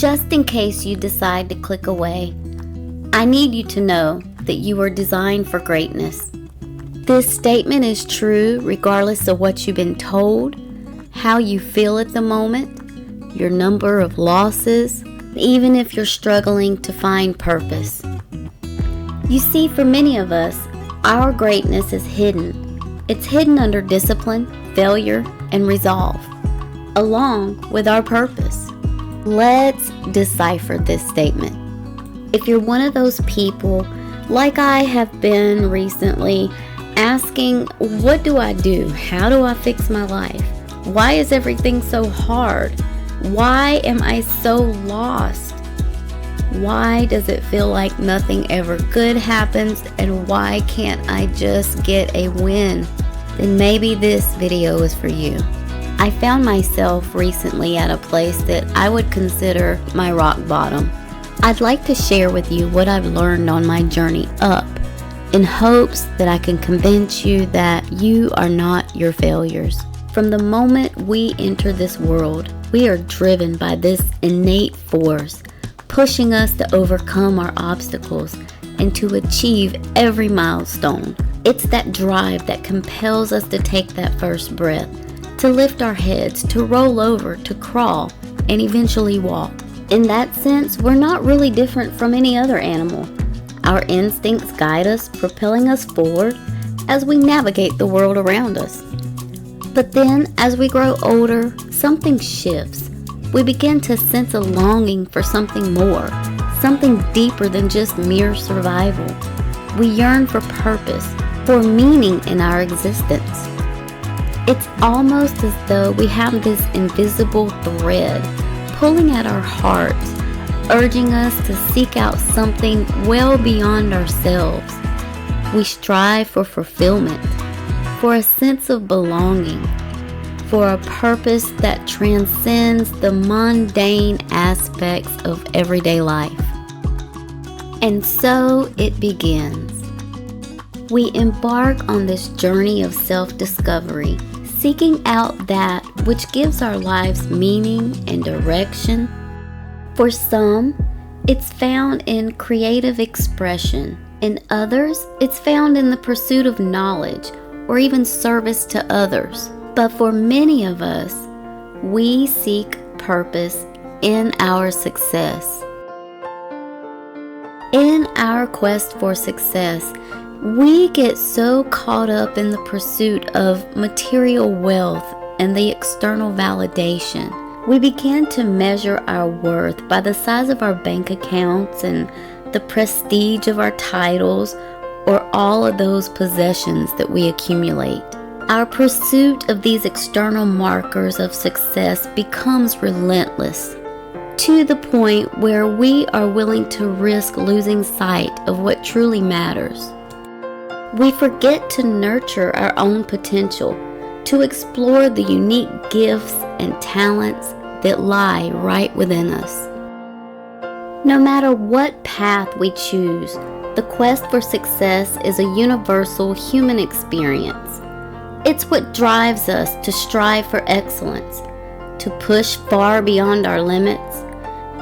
Just in case you decide to click away, I need you to know that you were designed for greatness. This statement is true regardless of what you've been told, how you feel at the moment, your number of losses, even if you're struggling to find purpose. You see, for many of us, our greatness is hidden. It's hidden under discipline, failure, and resolve, along with our purpose. Let's decipher this statement. If you're one of those people, like I have been recently, asking, what do I do? How do I fix my life? Why is everything so hard? Why am I so lost? Why does it feel like nothing ever good happens? And why can't I just get a win? Then maybe this video is for you. I found myself recently at a place that I would consider my rock bottom. I'd like to share with you what I've learned on my journey up, in hopes that I can convince you that you are not your failures. From the moment we enter this world, we are driven by this innate force, pushing us to overcome our obstacles and to achieve every milestone. It's that drive that compels us to take that first breath, to lift our heads, to roll over, to crawl, and eventually walk. In that sense, we're not really different from any other animal. Our instincts guide us, propelling us forward as we navigate the world around us. But then, as we grow older, something shifts. We begin to sense a longing for something more, something deeper than just mere survival. We yearn for purpose, for meaning in our existence. It's almost as though we have this invisible thread pulling at our hearts, urging us to seek out something well beyond ourselves. We strive for fulfillment, for a sense of belonging, for a purpose that transcends the mundane aspects of everyday life. And so it begins. We embark on this journey of self-discovery, seeking out that which gives our lives meaning and direction. For some, it's found in creative expression. In others, it's found in the pursuit of knowledge or even service to others. But for many of us, we seek purpose in our success. In our quest for success, we get so caught up in the pursuit of material wealth and the external validation. We begin to measure our worth by the size of our bank accounts and the prestige of our titles or all of those possessions that we accumulate. Our pursuit of these external markers of success becomes relentless, to the point where we are willing to risk losing sight of what truly matters. We forget to nurture our own potential, to explore the unique gifts and talents that lie right within us. No matter what path we choose, the quest for success is a universal human experience. It's what drives us to strive for excellence, to push far beyond our limits,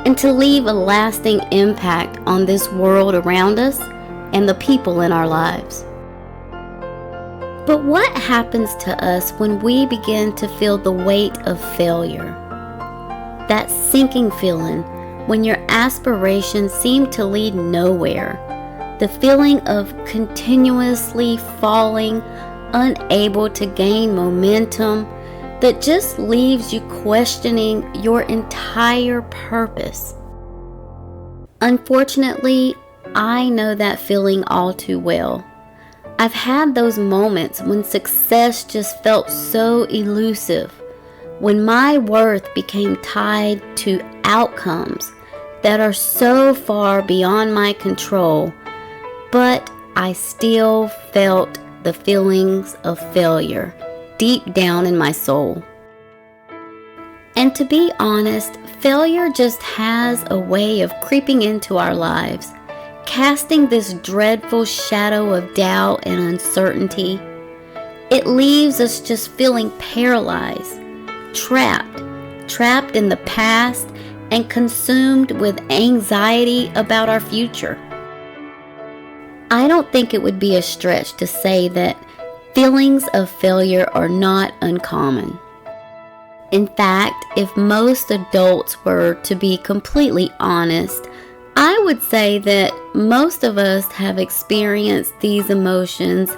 and to leave a lasting impact on this world around us and the people in our lives. But what happens to us when we begin to feel the weight of failure? That sinking feeling when your aspirations seem to lead nowhere. The feeling of continuously falling, unable to gain momentum, that just leaves you questioning your entire purpose. Unfortunately, I know that feeling all too well. I've had those moments when success just felt so elusive, when my worth became tied to outcomes that are so far beyond my control, but I still felt the feelings of failure deep down in my soul. And to be honest, failure just has a way of creeping into our lives, casting this dreadful shadow of doubt and uncertainty. It leaves us just feeling paralyzed, trapped in the past and consumed with anxiety about our future. I don't think it would be a stretch to say that feelings of failure are not uncommon. In fact, if most adults were to be completely honest, I would say that most of us have experienced these emotions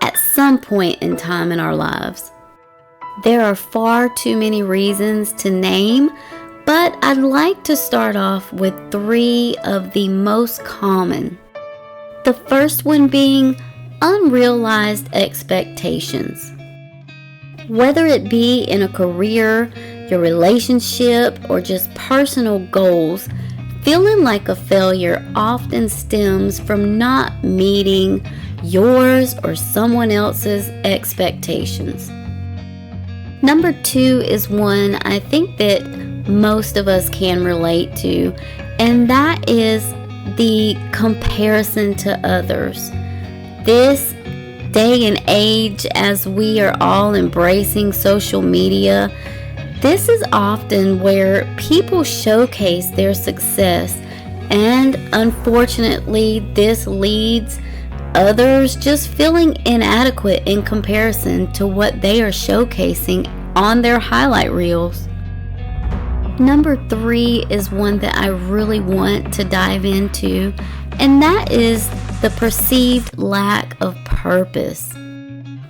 at some point in time in our lives. There are far too many reasons to name, but I'd like to start off with 3 of the most common. The first one being unrealized expectations. Whether it be in a career, your relationship, or just personal goals, feeling like a failure often stems from not meeting yours or someone else's expectations. Number 2 is one I think that most of us can relate to, and that is the comparison to others. This day and age, as we are all embracing social media, this is often where people showcase their success, and unfortunately this leads others just feeling inadequate in comparison to what they are showcasing on their highlight reels. Number 3 is one that I really want to dive into, and that is the perceived lack of purpose.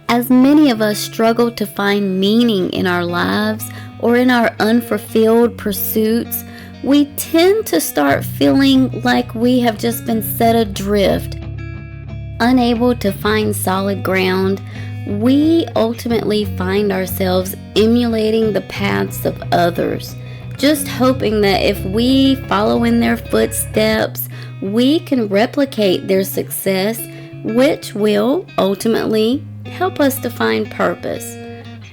As many of us struggle to find meaning in our lives or in our unfulfilled pursuits, we tend to start feeling like we have just been set adrift. Unable to find solid ground, we ultimately find ourselves emulating the paths of others, just hoping that if we follow in their footsteps, we can replicate their success, which will ultimately help us to find purpose.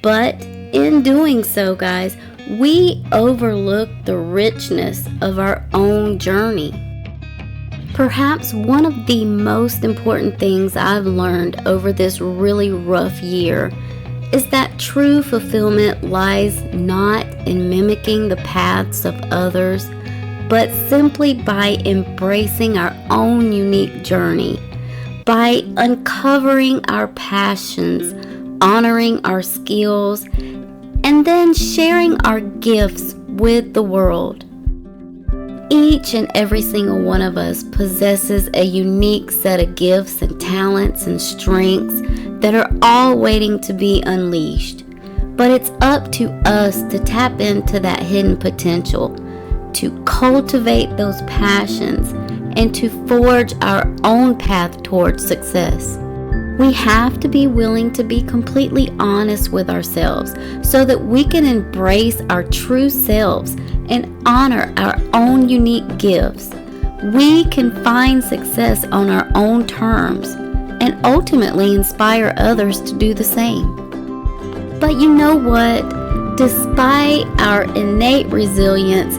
But in doing so, guys, we overlook the richness of our own journey. Perhaps one of the most important things I've learned over this really rough year is that true fulfillment lies not in mimicking the paths of others, but simply by embracing our own unique journey, by uncovering our passions, honoring our skills, and then sharing our gifts with the world. Each and every single one of us possesses a unique set of gifts and talents and strengths that are all waiting to be unleashed. But it's up to us to tap into that hidden potential, to cultivate those passions, and to forge our own path towards success. We have to be willing to be completely honest with ourselves so that we can embrace our true selves and honor our own unique gifts. We can find success on our own terms and ultimately inspire others to do the same. But you know what? Despite our innate resilience,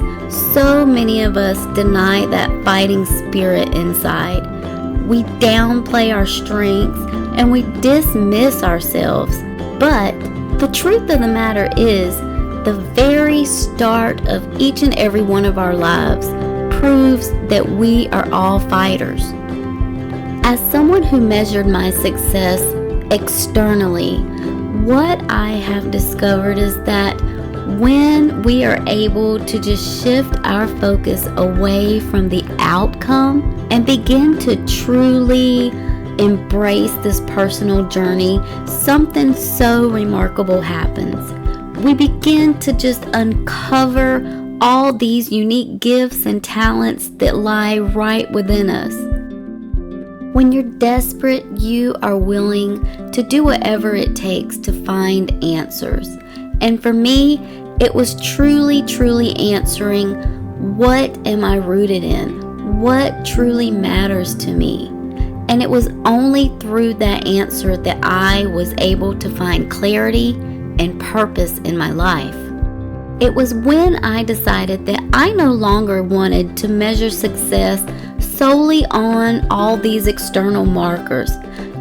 so many of us deny that fighting spirit inside. We downplay our strengths and we dismiss ourselves. But the truth of the matter is, the very start of each and every one of our lives proves that we are all fighters. As someone who measured my success externally, what I have discovered is that when we are able to just shift our focus away from the outcome and begin to truly embrace this personal journey, something so remarkable happens. We begin to just uncover all these unique gifts and talents that lie right within us. When you're desperate, you are willing to do whatever it takes to find answers. And for me, it was truly answering, what am I rooted in? What truly matters to me? And it was only through that answer that I was able to find clarity and purpose in my life. It was when I decided that I no longer wanted to measure success solely on all these external markers.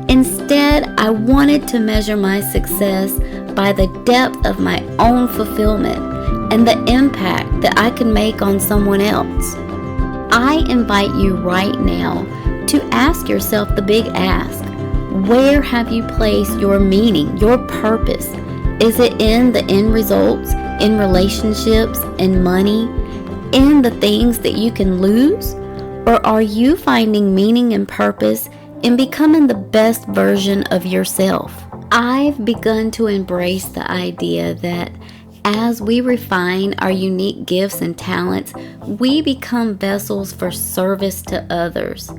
Instead, I wanted to measure my success by the depth of my own fulfillment and the impact that I can make on someone else. I invite you right now to ask yourself the big ask. Where have you placed your meaning, your purpose? Is it in the end results, in relationships, in money, in the things that you can lose? Or are you finding meaning and purpose in becoming the best version of yourself? I've begun to embrace the idea that as we refine our unique gifts and talents, we become vessels for service to others.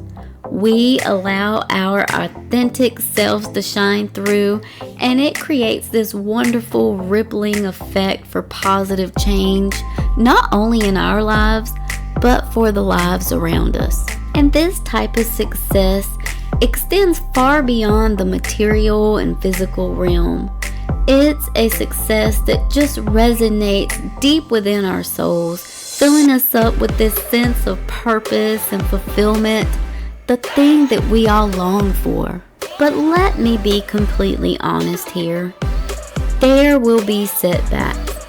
We allow our authentic selves to shine through, and it creates this wonderful rippling effect for positive change, not only in our lives, but for the lives around us. And this type of success extends far beyond the material and physical realm. It's a success that just resonates deep within our souls, filling us up with this sense of purpose and fulfillment, the thing that we all long for. But let me be completely honest here. There will be setbacks.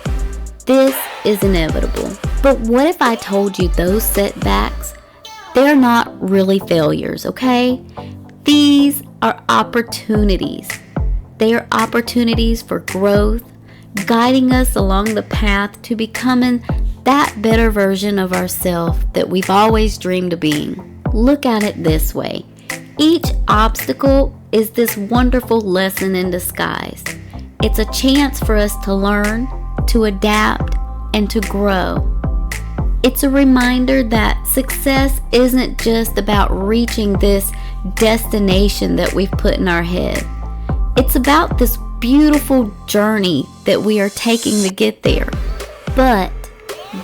This is inevitable. But what if I told you those setbacks, they're not really failures, okay? These are opportunities. They are opportunities for growth, guiding us along the path to becoming that better version of ourselves that we've always dreamed of being. Look at it this way. Each obstacle is this wonderful lesson in disguise. It's a chance for us to learn, to adapt, and to grow. It's a reminder that success isn't just about reaching this destination that we've put in our head. It's about this beautiful journey that we are taking to get there. But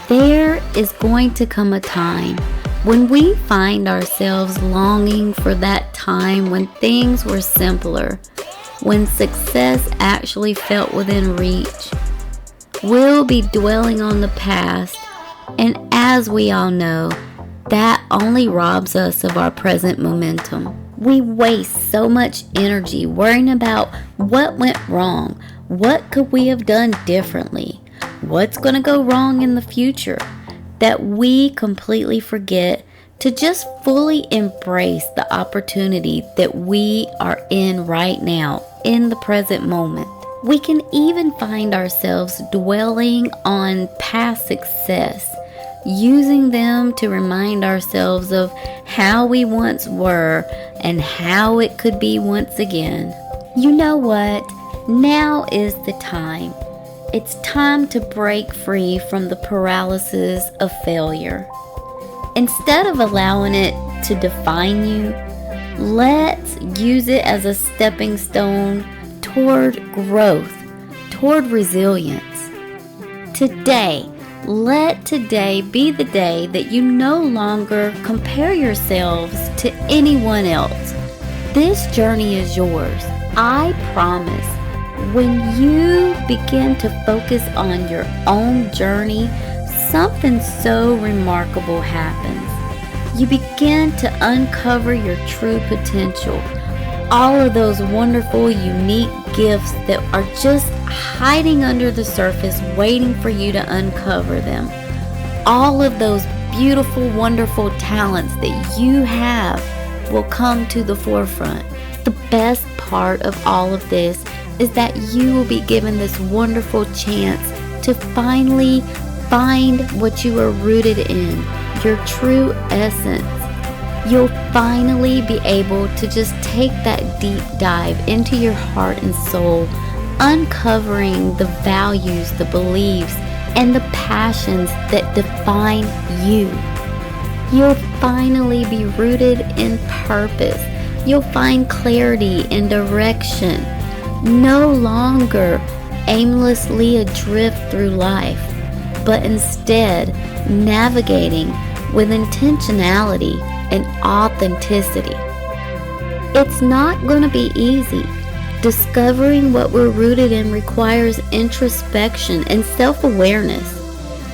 there is going to come a time when we find ourselves longing for that time when things were simpler, when success actually felt within reach. We'll be dwelling on the past, and as we all know, that only robs us of our present momentum. We waste so much energy worrying about what went wrong, what could we have done differently, what's going to go wrong in the future, that we completely forget to just fully embrace the opportunity that we are in right now, in the present moment. We can even find ourselves dwelling on past success, using them to remind ourselves of how we once were and how it could be once again. You know what? Now is the time. It's time to break free from the paralysis of failure. Instead of allowing it to define you, let's use it as a stepping stone toward growth, toward resilience. Let today be the day that you no longer compare yourselves to anyone else. This journey is yours. I promise. When you begin to focus on your own journey, something so remarkable happens. You begin to uncover your true potential. All of those wonderful, unique gifts that are just hiding under the surface, waiting for you to uncover them. All of those beautiful, wonderful talents that you have will come to the forefront. The best part of all of this is that you will be given this wonderful chance to finally find what you are rooted in, your true essence. You'll finally be able to just take that deep dive into your heart and soul, uncovering the values, the beliefs, and the passions that define you. You'll finally be rooted in purpose. You'll find clarity and direction. No longer aimlessly adrift through life, but instead navigating with intentionality and authenticity. It's not going to be easy. Discovering what we're rooted in requires introspection and self-awareness.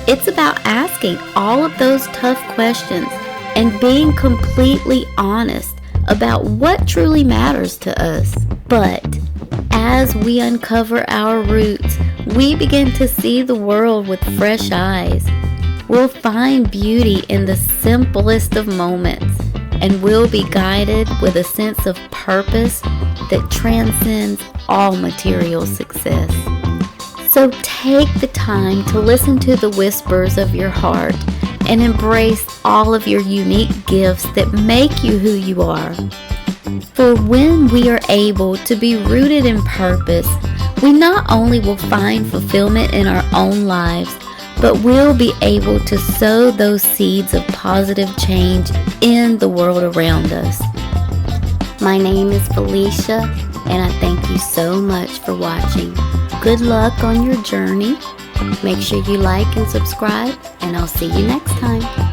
It's about asking all of those tough questions and being completely honest about what truly matters to us. But as we uncover our roots, we begin to see the world with fresh eyes. We'll find beauty in the simplest of moments, and we'll be guided with a sense of purpose that transcends all material success. So take the time to listen to the whispers of your heart and embrace all of your unique gifts that make you who you are. For when we are able to be rooted in purpose, we not only will find fulfillment in our own lives, but we'll be able to sow those seeds of positive change in the world around us. My name is Felicia, and I thank you so much for watching. Good luck on your journey. Make sure you like and subscribe, and I'll see you next time.